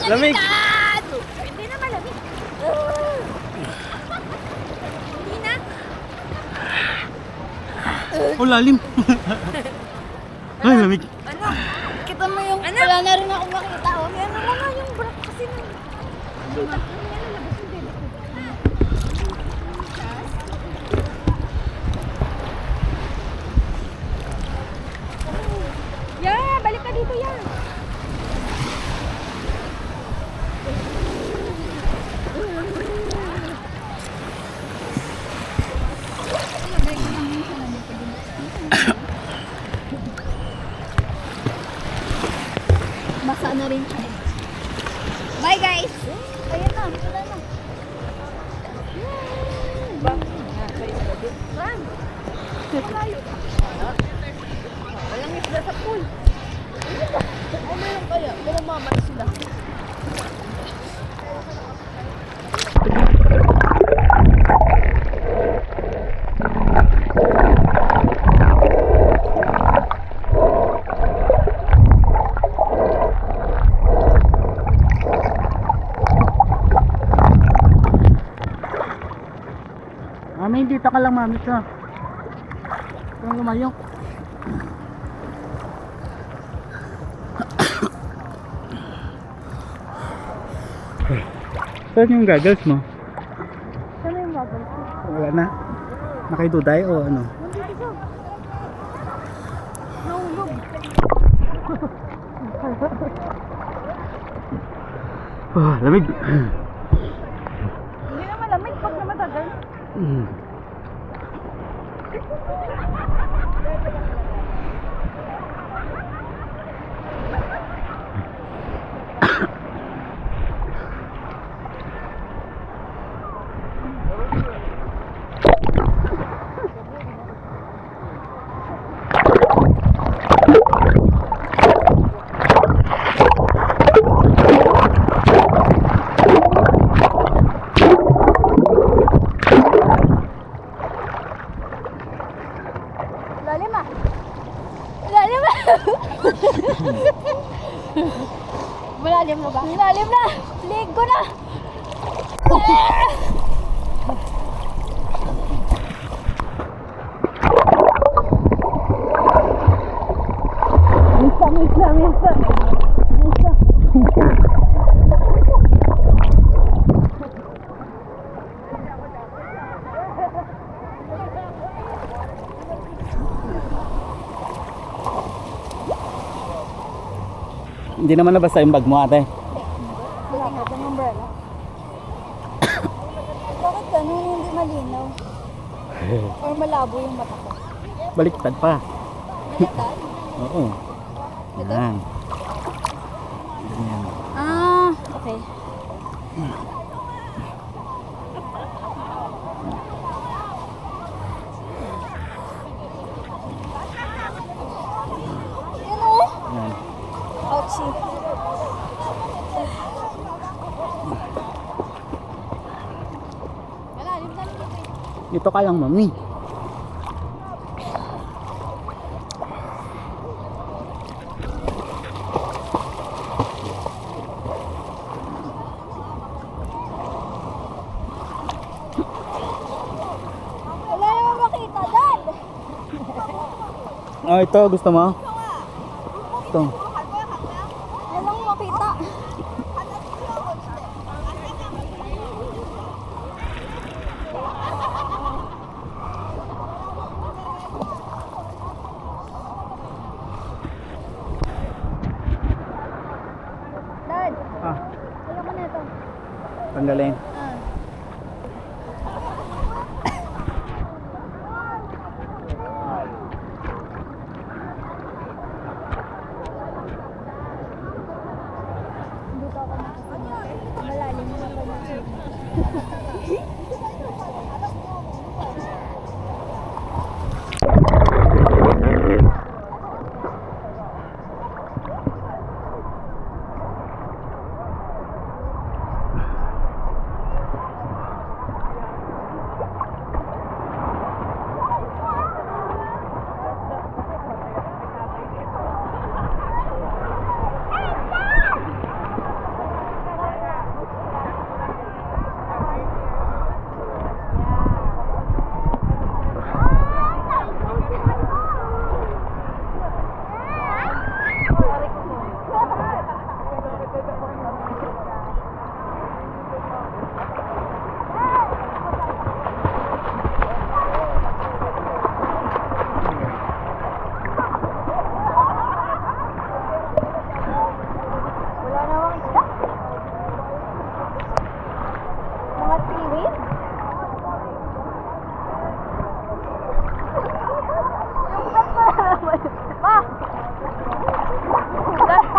Lamig! Hindi na malamig. Hindi na. Oh, lalim! Ay, lamig! Ano? Kita mo yung... Ano? Wala na rin ako makita. Oh. Yan mo nga yung brak kasi nung... Kita ko yan. Labas yung bebe ko. Yeah, balik ka dito yan. Basa na rin siya. Bye guys! Ayan na, wala na. Run! Malayo. Walang isda sa pool. O meron kaya? Pero mama na sila. Mami, dito ka lang, mami ka. Kung lumayo. Saan yung goggles mo? Saan yung goggles? Wala na. Nakaiduday o ano? Nandito. Nahulog. Oh, lamig. Hindi na malamig pag na matagal. Lalim ah. Lalim ah. Malalim na ba? Malalim na. Leg ko na. Minsan. Hindi naman nabasa yung bag mo, ate. Wala ka bang umbrella? Bakit ganun hindi malinaw? Or malabo yung mata ko? Baliktad pa. Baliktad? Oo. Yan. Yan. Ah, okay. Yan o. Yan. Ouchie. Malalim na rin ito. Dito ka lang, mami. Wala naman makita dad. Oh, ito gusto mo? Ito. Walang makita. Dad, Ah, ayoko na ito. tanggalin.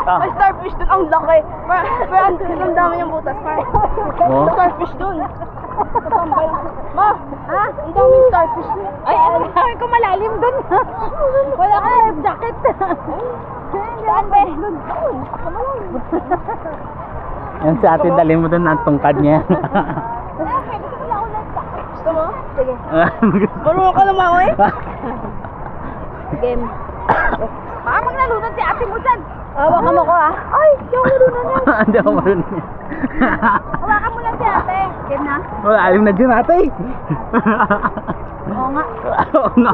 Ah. May starfish dun. Ang laki. Pero ang dami niyang butas. Oh. Starfish dun. Ma, ha? Ang dami yung starfish dun. Ay, ano sabi ko malalim dun. Wala ka life jacket. Saan ba? Dun. Sa malalim. Yan si ate, dali mo doon ang tungkad niya. Okay, gusto mo lang ako life jacket. Gusto mo? Sige. Marunong ka naman ako eh. Game. Baka magnalunod si ate mo dyan. Hawakan mo ko ah. Ay, di ako marunod yan. Hindi ako marunong. Hawakan mo lang si ate. Game na? Wala, alim na dyan ate. Oo nga. Oo nga.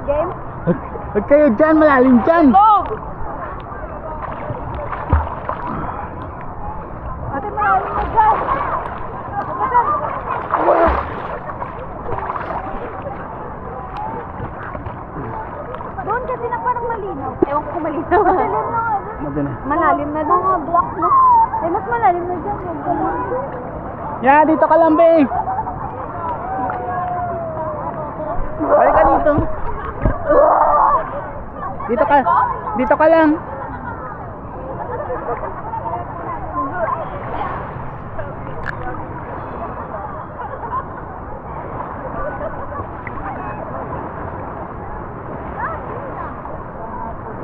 Game? Huwag kayo dyan, malalim dyan. Go! Ate, malalim na dyan. Doon kasi na parang malinaw. Ewan ko kung malinaw. Malalim na nga. Madun na. Malalim na doon. Mga black na. Eh, mas malalim na dyan. Yeah, dito ka lang, be. Balik ka dito. Dito ka. Dito ka lang.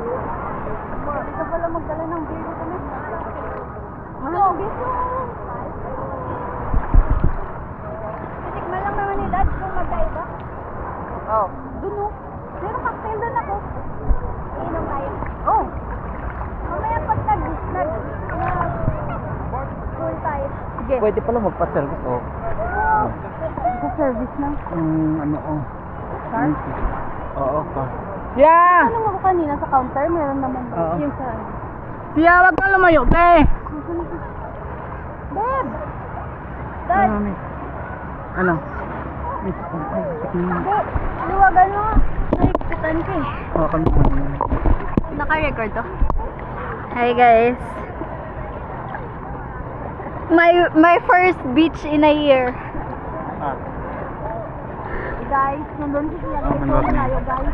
Ito pala magdala ng beer kami. Ano? Titikman lang naman ni Dad kung magkaiba. Oh. Dun o. Meron cocktail doon ako. Iinom tayo. Oh. Mamaya pag full tayo. Sige. Pwede pala magpa-service, oh. Sa service na. Ano, oh. Car? Oo, car. Yeah! Ano ako kanina sa counter? Meron naman ba? Oo. Yung sa... Siya, wag kang lumayo, te. Babe! Dad! Ano? Babe! Liwagan mo. Nakikutan ko eh. Oh, kami. Naka-record to. Hi guys. My first beach in a year. Ah. Guys, nandun si Siya. Oh, nandun na. Tayo guys.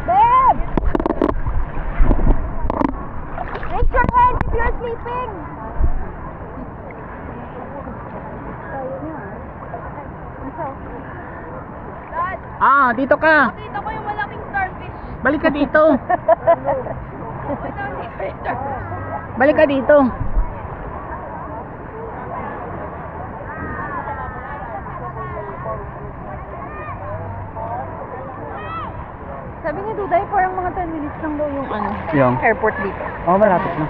Babe! Raise your hand if you're sleeping. Dad, Ah, dito ka. nakita ko yung malaking starfish. Balik ka dito. Balik ka dito. Sabi ni Duday, parang mga 10 minutes lang daw yung ano, Yung. airport dito. Oh, malapit na.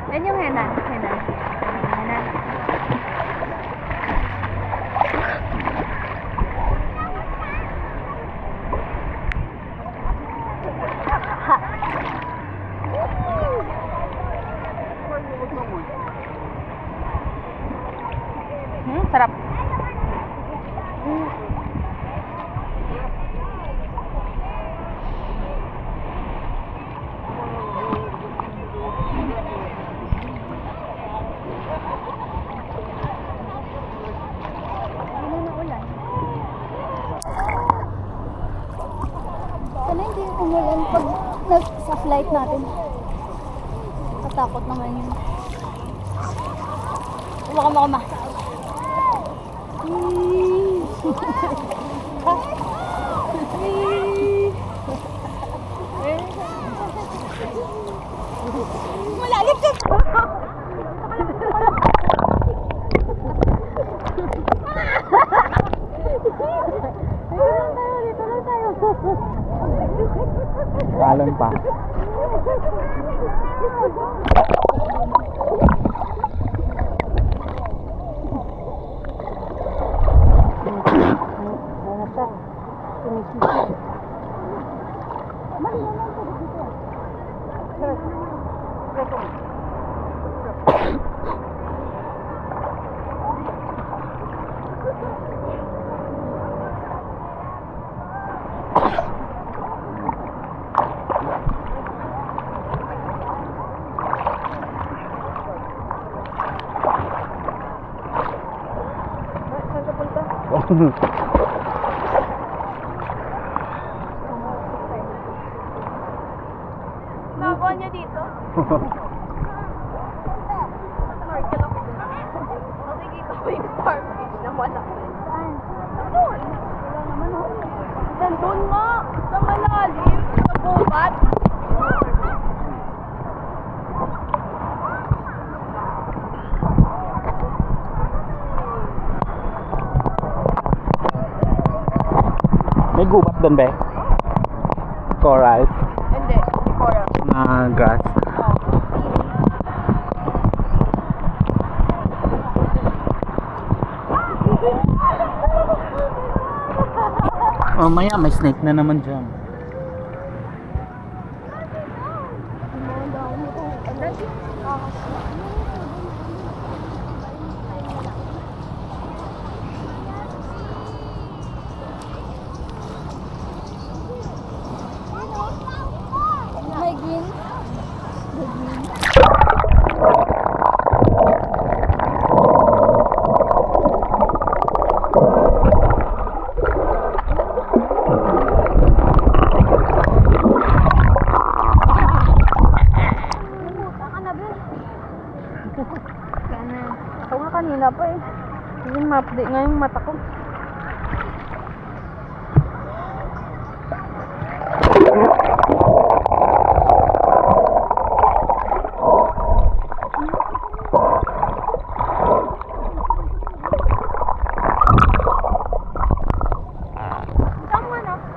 Yan yung henan. Henan. Henan. Sarap. Ano na ulan? Sana hindi umulan pag sa flight natin. Katakot naman yun. Uwa ka ma. Malalim ka! Dito lang tayo. Kalon pa. Snorkel ako dun. Makikita ko yung starfish na malaki. Nandun. Wala naman ako. Nandun nga. Sa malalim. Sa gubat. May gubat doon ba? Coral Hindi. Hindi coral. na grass. Oh, maya may snake na naman dyan. May green. Ako nga kanina pa eh. Yung ma-update nga yung mata ko.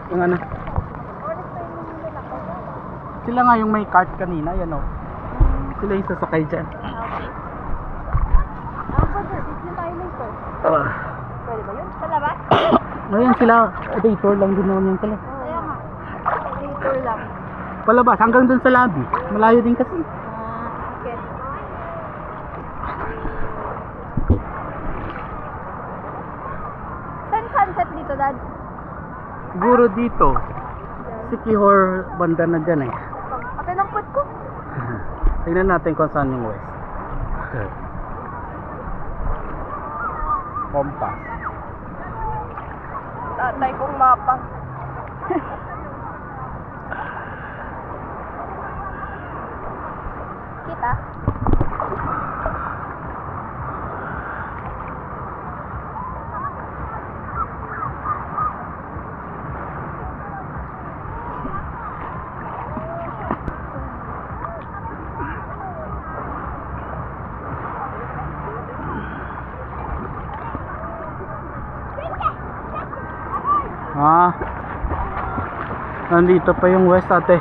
Yung ano? Sila nga yung may cart kanina, yan o. Sila yung sasakay dyan. Video tayo later. Ah. Pwede ba yun? Sa labas? Ngayon sila, day tour lang din naman yung pala. Kaya nga. Later lang. Palabas, hanggang dun sa lobby. Malayo din kasi. Okay. Saan sunset dito, Dad? Siguro dito. Si Kihor banda na dyan eh. Pati ng foot ko. Tingnan natin kung saan yung west. Compass. Tatay kong mapa. Kita? Ah. Nandito pa yung west ate.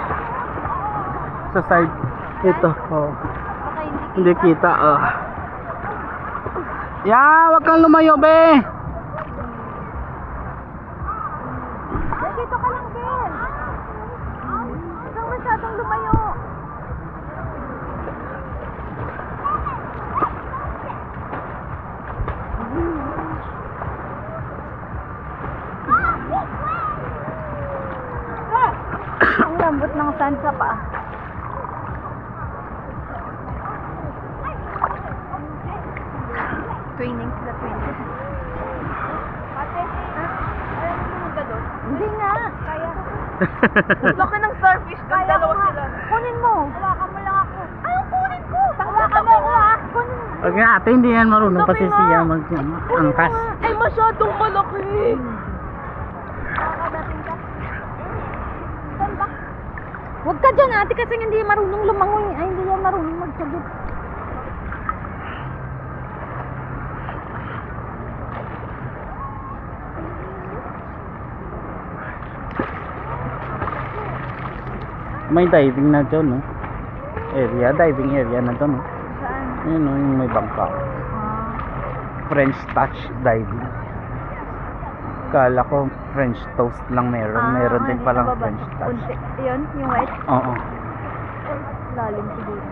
Sa side ito. Oh. Baka Hindi kita. Ya, wag kang lumayo, be. Dito ka lang, Ben. Huwag kang masyadong lumayo. Ang lambot ng sand sa paa. Training sila, training. Ate, ayaw mo naman ka doon? Hindi nga. Kaya. Laki ng starfish doon, dalawa sila. Kunin mo. Hawakan mo lang ako. Ayaw, kunin ko. Hawakan mo ako ha. Kunin mo. Wag nga ate, hindi yan marunong kasi siya mag-angkas. Ay, masyadong malaki. Nakakadating ka. Saan ba? Huwag ka dyan ate kasi hindi marunong lumangoy. Ay, hindi yan marunong magsagot. May diving na dyan, no? Diving area na dyan, no? Saan? Yun, no? Yung may bangka. French touch diving. Kala ko French toast lang meron din palang French touch. Yun, yung white. Oo. Lalim siguro.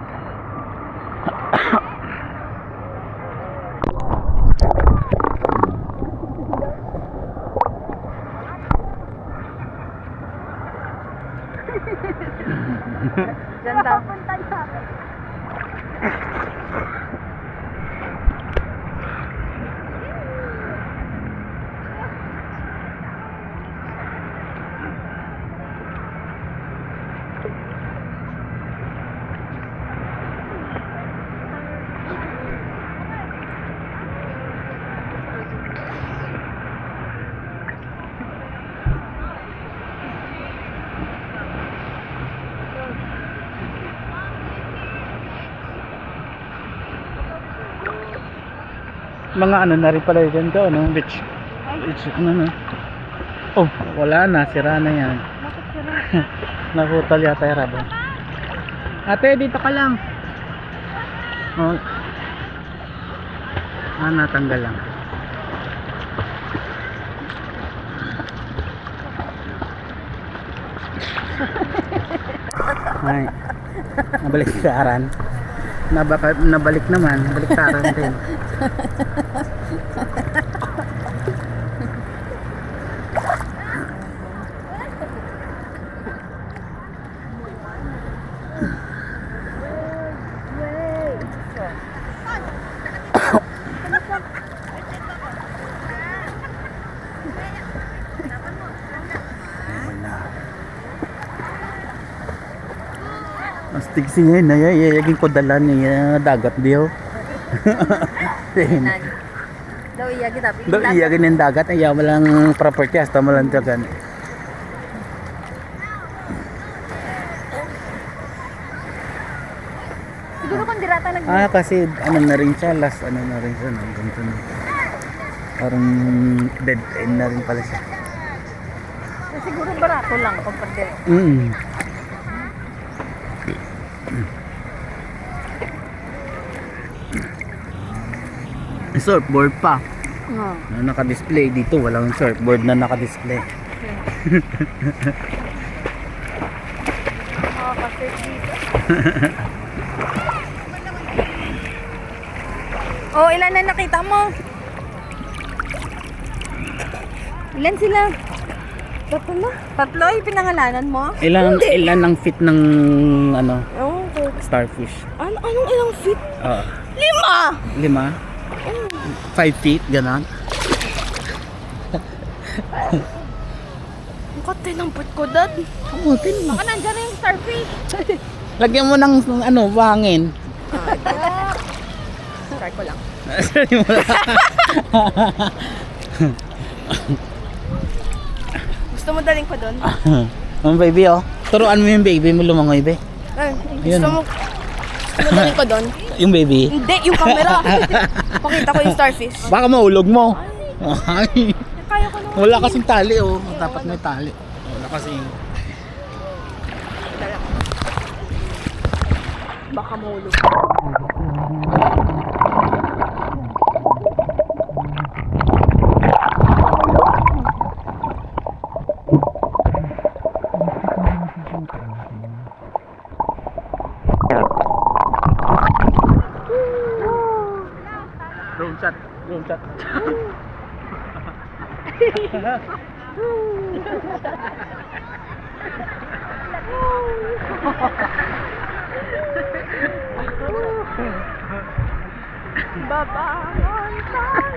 Diyan daw. Mga ano na rin pala dyan to, ano, beach. Beach, ano na. Oh, wala na, sira na yan. Bakit sira? Naputol yata yung rabo. Ate, dito ka lang. Oh. Natanggal lang. Ay, nabalik sa aran. Nabalik naman, nabalik sa aran din. Astig siya na yayagin ko dala niya dagat diyo. Daw iya kita. Do iyagin ng dagat ay walang property hasta malang dagan. Siguro kung dirata nag Kasi ano na rin siya, last ano na rin siya, ganito na. Parang dead end na rin pala siya. siguro barato lang kung pag direct. Surfboard pa. No. Na naka-display dito, walang surfboard na naka-display. Kasi dito. Oh, ilan na nakita mo? Ilan sila? Tatlo? Tatlo yung pinangalanan mo? Ilan ang fit ng ano, Oo. starfish? Anong ilang feet? 5! 5? 5 feet, gano'n. Ang kate ng put ko, Dad. Amutin mo. Baka nandyan na yung starfish. Lagyan mo ng ano, hangin. Try ko lang. Gusto mo daling ko doon? Ang baby, oh. Turuan mo yung baby mo lumangoy, be. Ayun, Gusto mo daling ko doon? Yung baby. Hindi, yung camera. Pakita ko yung starfish. Baka maulog mo. Ay. Kaya ko naman. Wala kasing tali, oh. Dapat may tali. Wala kasing... Baka mahulog. Drone shot. Drone shot. Babangon tayo.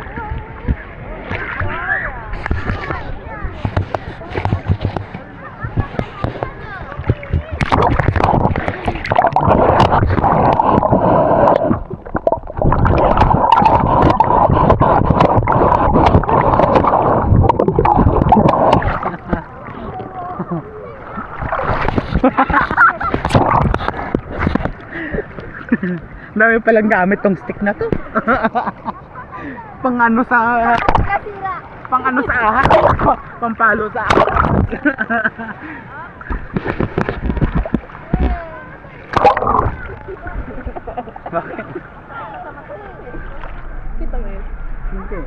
Dami palang gamit tong stick na to. Pang ano sa... Kasira. Pang ano sa ahas. Pampalo sa ahas. Bakit? Kita mo yun? Hindi.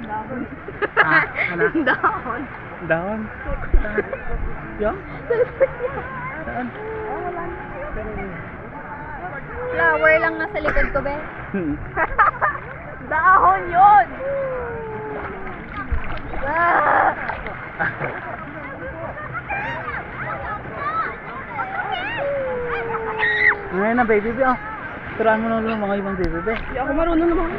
Dahon. Ano? Dahon. Dahon? Yung? Saan? Flower lang nasa likod ko, be. Dahon yun! Ngayon na baby be, oh. Turuan mo na mga ibang baby be. Hindi ako marunong naman.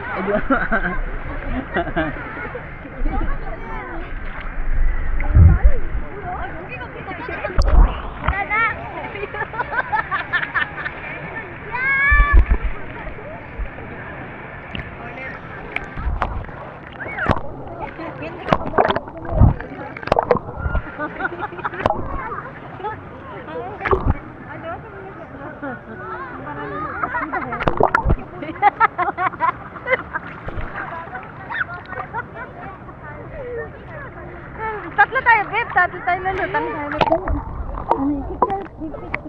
tayo, babe. Tatlo tayo lulutang tayo.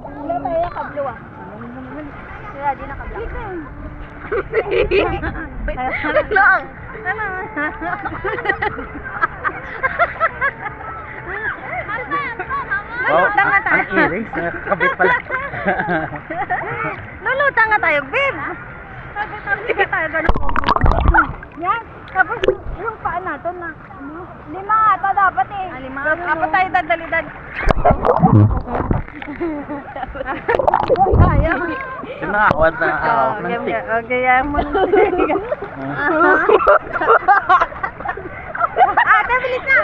Wala tayo yung kablo ah. Kaya di na kablo. Lang. Lulutang nga tayo. Ang earrings, nakakabit pala. Lulutang nga tayo, babe. Sabi ka tayo ganun. Yan. Tapos yung paa natin na. 5 ata dapat eh. 5. Apat tayo dadalidad. Ayaw. Yung nakakawad na ng stick. Okay, yan mo. Ate, bilis na!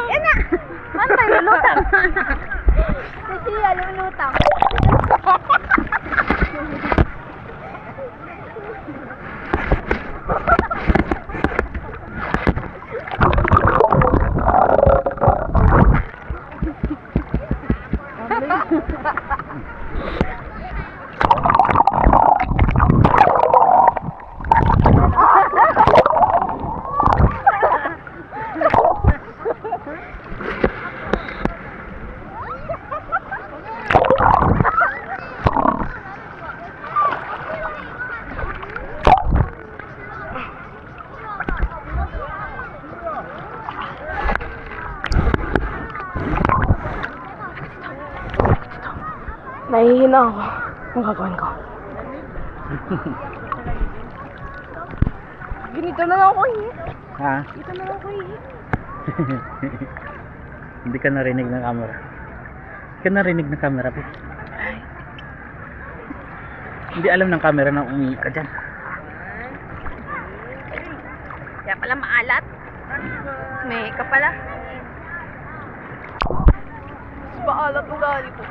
Yan na! Ano tayo, lulutang? Si Sia, lulutang. Nahihina ako. Ang gagawin ko. Ganito na lang ako Ha? Ganito na lang ako Hindi ka narinig ng camera. Hindi ka narinig ng camera, babe. Hindi alam ng camera na umihi ka dyan. Kaya pala maalat. May ka pala. Maalat ugali ko.